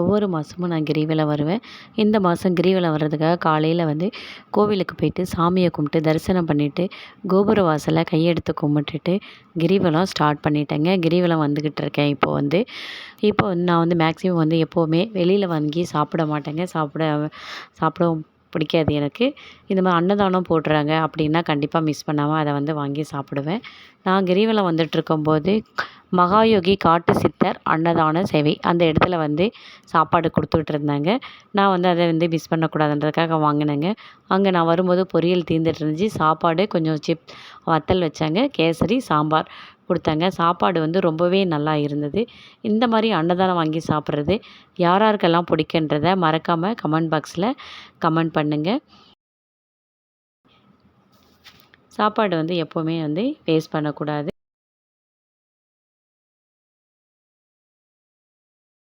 ஒவ்வொரு மாதமும் நான் கிரிவலம் வருவேன். இந்த மாதம் கிரிவலம் வர்றதுக்காக காலையில் வந்து கோவிலுக்கு போயிட்டு சாமியை கும்பிட்டு தரிசனம் பண்ணிவிட்டு கோபுர வாசலில் கையெடுத்து கும்பிட்டுட்டு கிரிவலம் ஸ்டார்ட் பண்ணிட்டேங்க. கிரிவலம் வந்துக்கிட்டு இருக்கேன். இப்போ வந்து நான் வந்து மேக்ஸிமம் வந்து எப்போவுமே வெளியில் வாங்கி சாப்பிட மாட்டேங்க. சாப்பிடவும் பிடிக்காது எனக்கு. இந்த மாதிரி அன்னதானம் போடுறாங்க அப்படின்னா கண்டிப்பாக மிஸ் பண்ணாமல் அதை வந்து வாங்கி சாப்பிடுவேன். நான் கிரிவலம் வந்துட்டுருக்கும்போது மகாயோகி காட்டு சித்தர் அன்னதான சேவை அந்த இடத்துல வந்து சாப்பாடு கொடுத்துட்டு இருந்தாங்க. நான் வந்து அதை வந்து மிஸ் பண்ணக்கூடாதுன்றதுக்காக வாங்கினேங்க. அங்கே நான் வரும்போது பொரியல் தீர்ந்துட்டு இருந்துச்சு. சாப்பாடு கொஞ்சம் வத்தல் வச்சாங்க. கேசரி சாம்பார் கொடுத்தாங்க. சாப்பாடு வந்து ரொம்பவே நல்லா இருந்தது. இந்த மாதிரி அன்னதானம் வாங்கி சாப்பிட்றது யாராருக்கெல்லாம் பிடிக்குன்றத மறக்காமல் கமெண்ட் பாக்ஸில் கமெண்ட் பண்ணுங்கள். சாப்பாடு வந்து எப்போவுமே வந்து வேஸ்ட் பண்ணக்கூடாது.